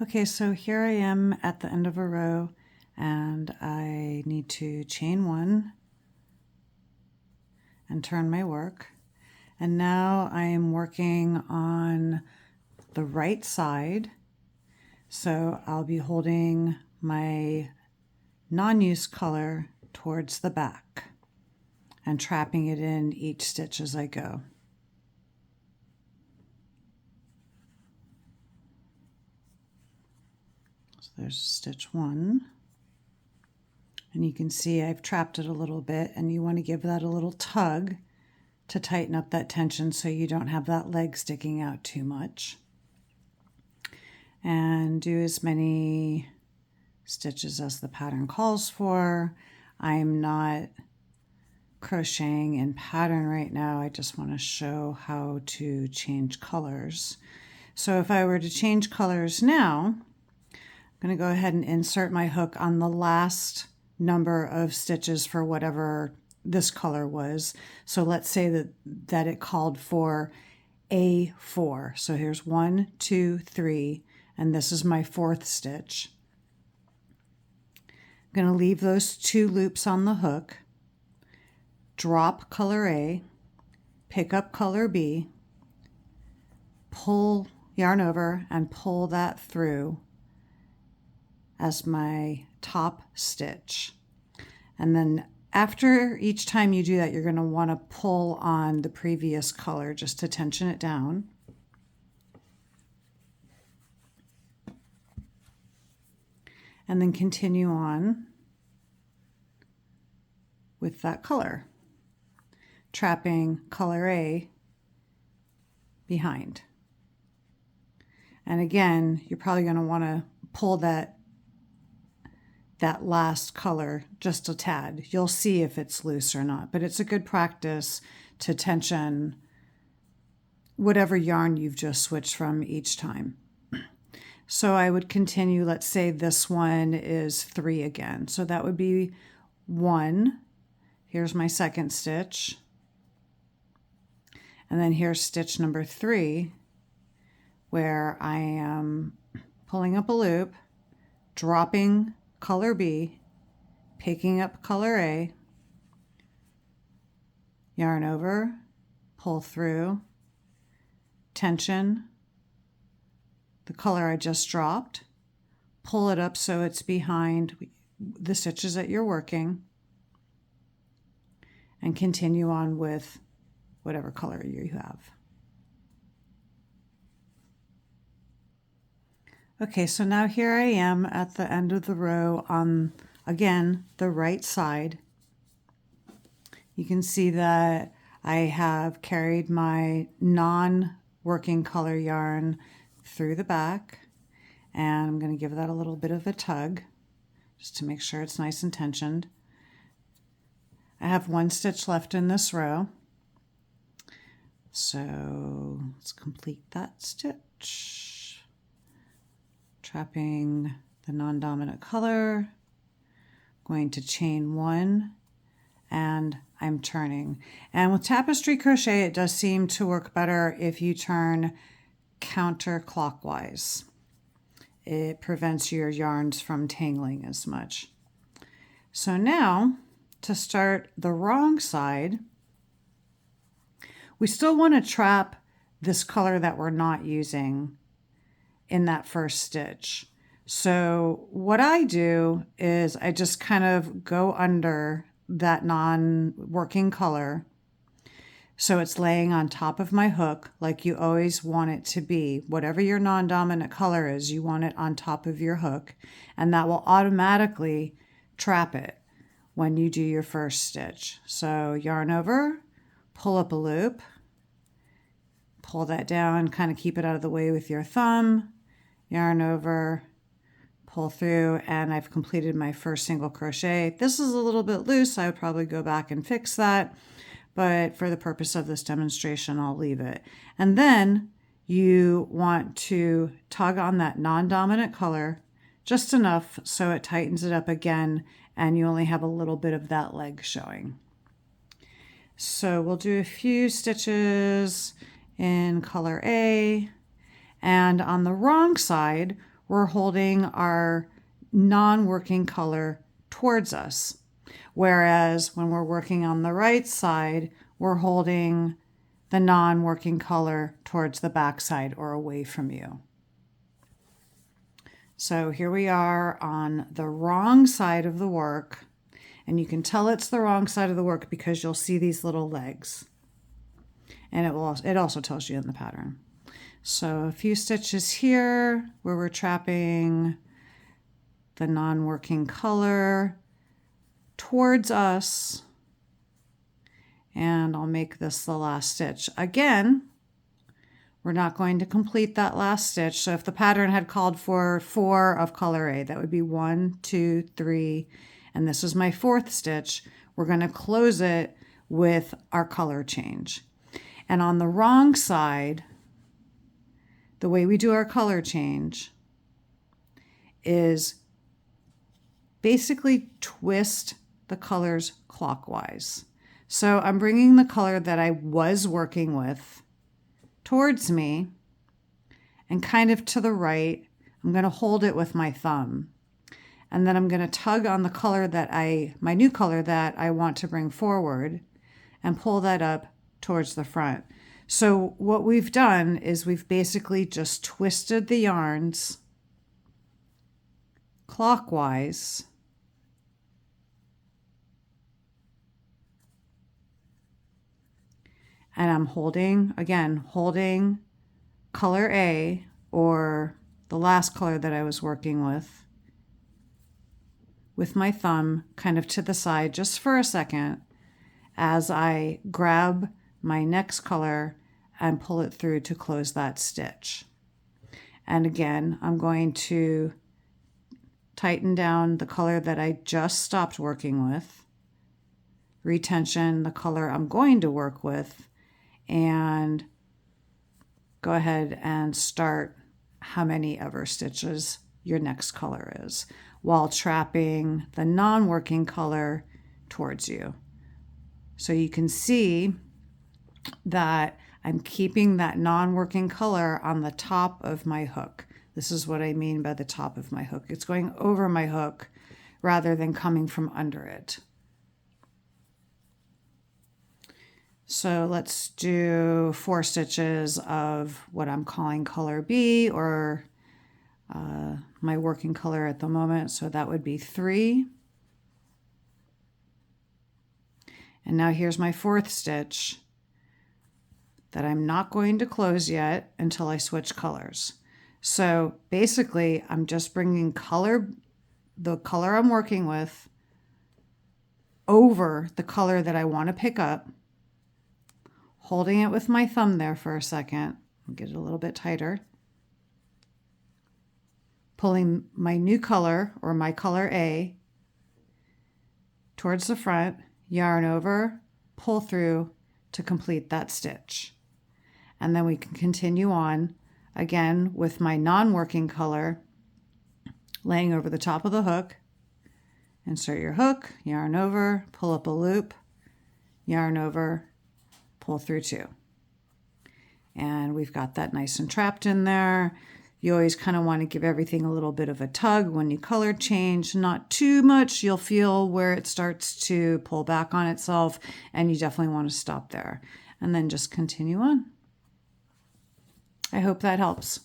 Okay, so here I am at the end of a row and I need to chain one and turn my work. And now I am working on the right side. So I'll be holding my non-use color towards the back and trapping it in each stitch as I go. So there's stitch one. And you can see I've trapped it a little bit, and you want to give that a little tug to tighten up that tension so you don't have that leg sticking out too much. And do as many stitches as the pattern calls for. I'm not crocheting in pattern right now. I just want to show how to change colors. So if I were to change colors now, I'm going to go ahead and insert my hook on the last number of stitches for whatever this color was. So let's say that it called for A4. So here's 1, 2, 3, and this is my fourth stitch. I'm going to leave those 2 loops on the hook, drop color A, pick up color B, pull yarn over and pull that through as my top stitch. And then after each time you do that, you're going to want to pull on the previous color just to tension it down. And then continue on with that color, trapping color A behind. And again, you're probably going to want to pull that last color just a tad. You'll see if it's loose or not, but it's a good practice to tension whatever yarn you've just switched from each time. So I would continue, let's say this one is 3 again. So that would be 1. Here's my second stitch. And then here's stitch number 3, where I am pulling up a loop, dropping color B, picking up color A, yarn over, pull through, tension the color I just dropped, pull it up so it's behind the stitches that you're working, and continue on with whatever color you have. Okay, so now here I am at the end of the row on, again, the right side. You can see that I have carried my non-working color yarn through the back, and I'm going to give that a little bit of a tug just to make sure it's nice and tensioned. I have 1 stitch left in this row, so let's complete that stitch. Trapping the non-dominant color, going to chain 1, and I'm turning. And with tapestry crochet, it does seem to work better if you turn counterclockwise. It prevents your yarns from tangling as much. So now, to start the wrong side, we still want to trap this color that we're not using in that first stitch. So what I do is I just kind of go under that non-working color so it's laying on top of my hook like you always want it to be. Whatever your non-dominant color is, you want it on top of your hook, and that will automatically trap it when you do your first stitch. So yarn over, pull up a loop, pull that down, kind of keep it out of the way with your thumb, yarn over, pull through, and I've completed my first single crochet. This is a little bit loose. I would probably go back and fix that, but for the purpose of this demonstration, I'll leave it. And then you want to tug on that non-dominant color just enough so it tightens it up again, and you only have a little bit of that leg showing. So we'll do a few stitches in color A, and on the wrong side, we're holding our non-working color towards us. Whereas when we're working on the right side, we're holding the non-working color towards the back side or away from you. So here we are on the wrong side of the work, and you can tell it's the wrong side of the work because you'll see these little legs. And it also tells you in the pattern. So a few stitches here where we're trapping the non-working color towards us. And I'll make this the last stitch. Again, we're not going to complete that last stitch. So if the pattern had called for 4 of color A, that would be 1, 2, 3, and this is my 4th stitch. We're going to close it with our color change. And on the wrong side, the way we do our color change is basically twist the colors clockwise. So I'm bringing the color that I was working with towards me and kind of to the right. I'm going to hold it with my thumb. And then I'm going to tug on the color that my new color that I want to bring forward and pull that up towards the front. So what we've done is we've basically just twisted the yarns clockwise and I'm holding color A, or the last color that I was working with my thumb kind of to the side just for a second as I grab my next color and pull it through to close that stitch. And again, I'm going to tighten down the color that I just stopped working with, retension the color I'm going to work with, and go ahead and start how many ever stitches your next color is while trapping the non-working color towards you. So you can see that I'm keeping that non-working color on the top of my hook. This is what I mean by the top of my hook. It's going over my hook rather than coming from under it. So let's do 4 stitches of what I'm calling color B, or my working color at the moment. So that would be 3. And now here's my 4th stitch that I'm not going to close yet until I switch colors. So basically I'm just bringing the color I'm working with over the color that I want to pick up, holding it with my thumb there for a second, get it a little bit tighter, pulling my new color, or my color A, towards the front, yarn over, pull through to complete that stitch. And then we can continue on again with my non-working color laying over the top of the hook. Insert your hook, yarn over, pull up a loop, yarn over, pull through 2. And we've got that nice and trapped in there. You always kind of want to give everything a little bit of a tug when you color change, not too much. You'll feel where it starts to pull back on itself, and you definitely want to stop there. And then just continue on. I hope that helps.